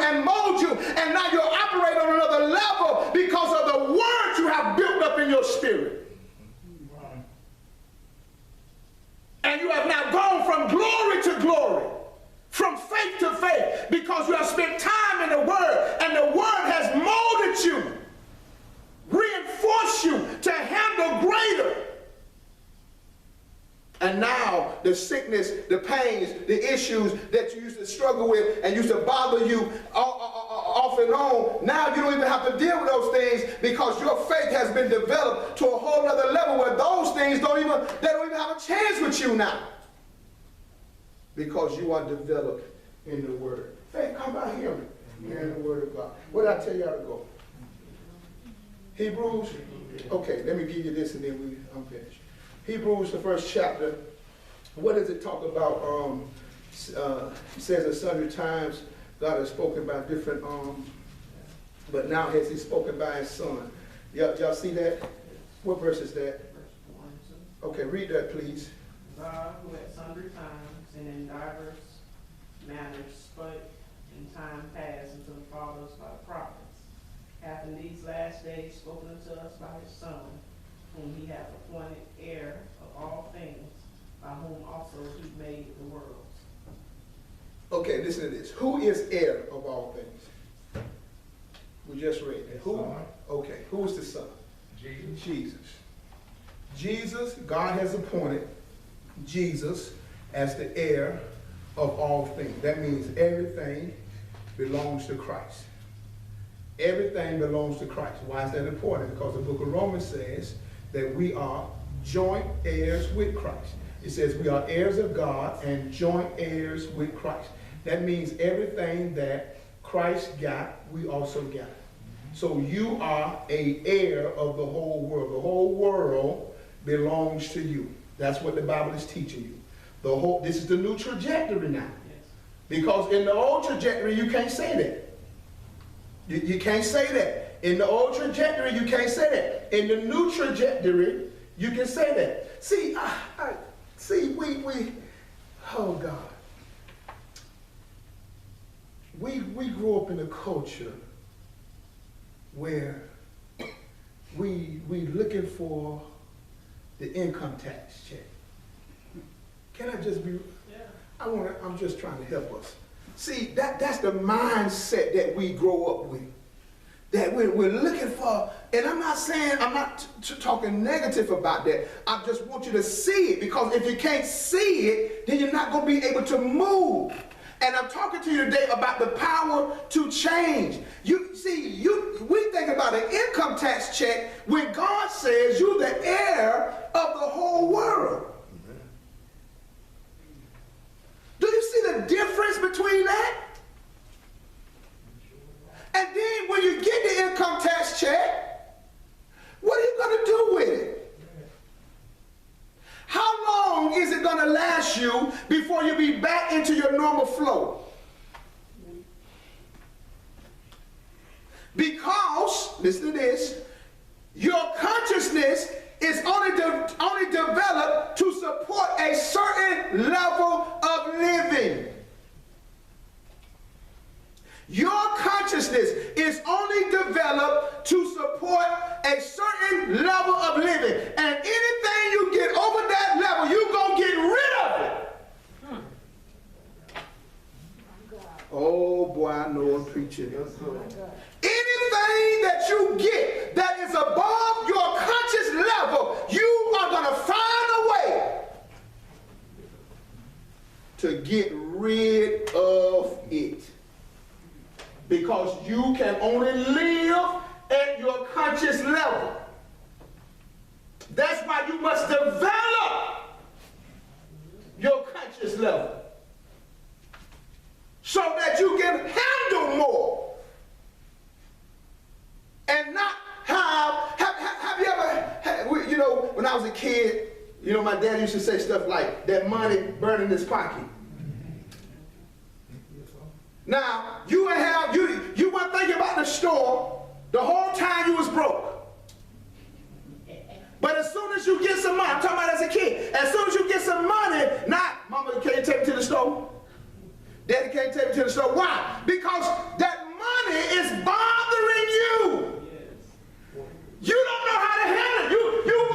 and mold you, and now you're operating on another level because of the word you have built up in your spirit. And you have now gone from glory to glory, from faith to faith, because you have spent time in the Word, and the Word has molded you, reinforced you to handle greater. And now the sickness, the pains, the issues that you used to struggle with and used to bother you off and on, now you don't even have to deal with those things because your faith has been developed to a whole other level where those things don't even have a chance with you now. Because you are developed in the Word. Faith come by hearing. Hearing the Word of God. What did I tell y'all to go? Hebrews? Okay, let me give you this and then I'm finished. Hebrews, the first chapter, what does it talk about? It says at sundry times God has spoken by different, but now has he spoken by his Son. Y'all see that? What verse is that? Verse 1 and 2. Okay, read that please. God, who at sundry times and in diverse manners spoke in time past unto the fathers by the prophets, hath in these last days spoken unto us by his Son, whom he hath appointed heir of all things, by whom also he made the worlds. Okay, listen to this. Who is heir of all things? We just read that. Who? Okay, who is the Son? Jesus. Jesus. Jesus, God has appointed Jesus as the heir of all things. That means everything belongs to Christ. Everything belongs to Christ. Why is that important? Because the book of Romans says that we are joint heirs with Christ. It says we are heirs of God and joint heirs with Christ. That means everything that Christ got, we also got. So you are an heir of the whole world. The whole world belongs to you. That's what the Bible is teaching you. This is the new trajectory now. Yes. Because in the old trajectory, you can't say that. You can't say that. In the old trajectory, you can't say that. In the new trajectory, you can say that. See, oh God. We grew up in a culture where we looking for the income tax check. Can I just be? Yeah. I'm just trying to help us. See, that's the mindset that we grow up with. That we're looking for, and I'm not saying, I'm not talking negative about that. I just want you to see it, because if you can't see it, then you're not going to be able to move. And I'm talking to you today about the power to change. You see, we think about an income tax check when God says you're the heir of the whole world. Do you see the difference between that? And then when you get the income tax check, what are you going to do with it? How long is it going to last you before you be back into your normal flow? Because, listen to this, your consciousness is only developed to support a certain level of living. Your consciousness is only developed to support a certain level of living. And anything you get over that level, you're going to get rid of it. Oh boy, I know I'm preaching. Anything that you get that is above your conscious level, you are going to find a way to get rid of it. Because you can only live at your conscious level. That's why you must develop your conscious level so that you can handle more and not have you ever, you know, when I was a kid, you know, my dad used to say stuff like, that money burning in his pocket. Now, you weren't thinking about the store the whole time you was broke. But as soon as you get some money, I'm talking about as a kid, as soon as you get some money, not, Mama, can you take me to the store? Daddy can't take me to the store. Why? Because that money is bothering you. You don't know how to handle it.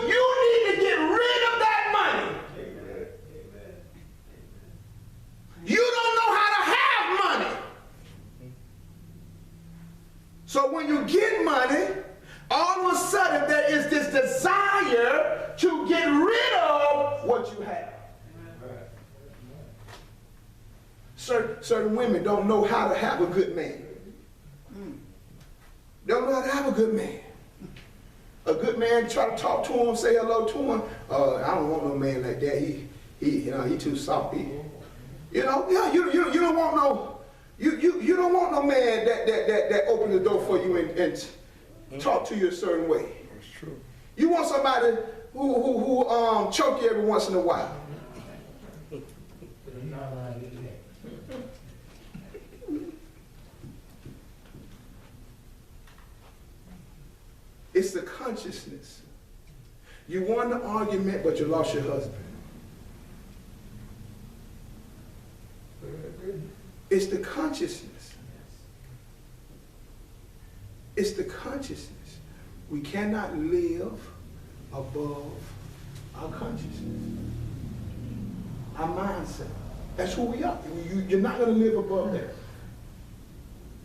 You need to get rid of that money. You don't know how to have money. So when you get money, all of a sudden there is this desire to get rid of what you have. Certain women don't know how to have a good man. Don't know how to have a good man. A good man, try to talk to him, say hello to him. I don't want no man like that. He too soft. You don't want no. You don't want no man that open the door for you and talk to you a certain way. That's true. You want somebody who choke you every once in a while. It's the consciousness. You won the argument, but you lost your husband. It's the consciousness. It's the consciousness. We cannot live above our consciousness, our mindset. That's who we are. You're not going to live above that.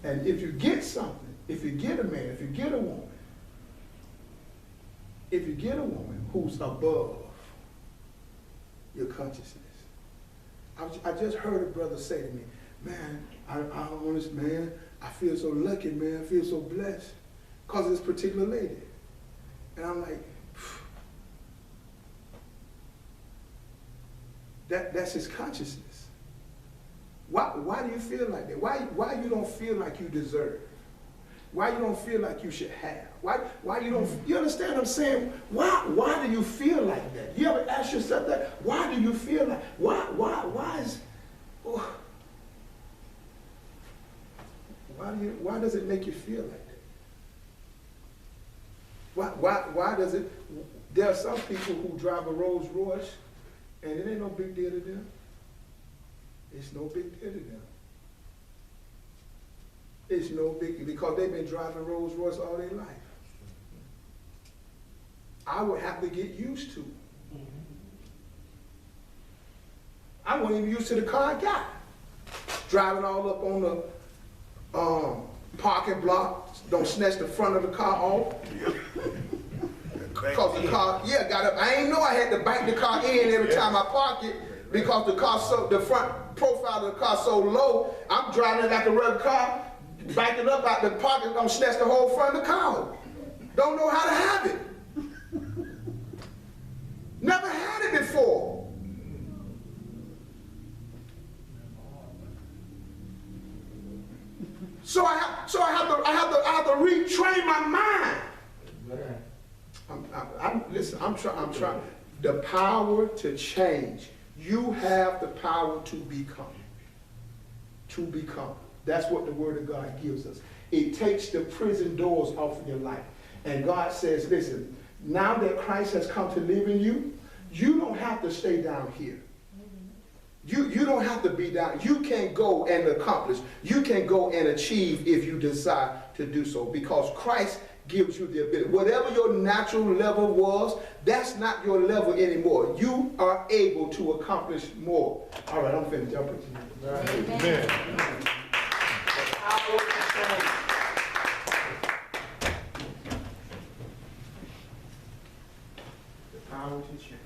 And if you get something, if you get a man, if you get a woman, who's above your consciousness. I just heard a brother say to me, man, I feel so lucky, man. I feel so blessed because of this particular lady. And I'm like, that's his consciousness. Why do you feel like that? Why you don't feel like you deserve? Why you don't feel like you should have? Why you don't, you understand what I'm saying? Why do you feel like that? You ever ask yourself that? Why do you feel like, why does it make you feel like that? Why does it, there are some people who drive a Rolls Royce and it ain't no big deal to them. It's no big deal to them. It's no big deal because they've been driving Rolls Royce all their life. I would have to get used to. I wasn't even used to the car I got. Driving all up on the parking block, don't snatch the front of the car off. Because the car, got up. I ain't know I had to bank the car in every time I park it because the front profile of the car so low. I'm driving it like a regular car, backing up out the pocket, gonna snatch the whole front of the car. Don't know how to have it. Never had it before. So I have to retrain my mind. I'm trying. The power to change. You have the power to become. To become. That's what the Word of God gives us. It takes the prison doors off of your life. And God says, listen, now that Christ has come to live in you, you don't have to stay down here. You don't have to be down. You can go and accomplish. You can go and achieve if you decide to do so because Christ gives you the ability. Whatever your natural level was, that's not your level anymore. You are able to accomplish more. All right, I'm finished. Y'all put your hand. Amen. The power to change.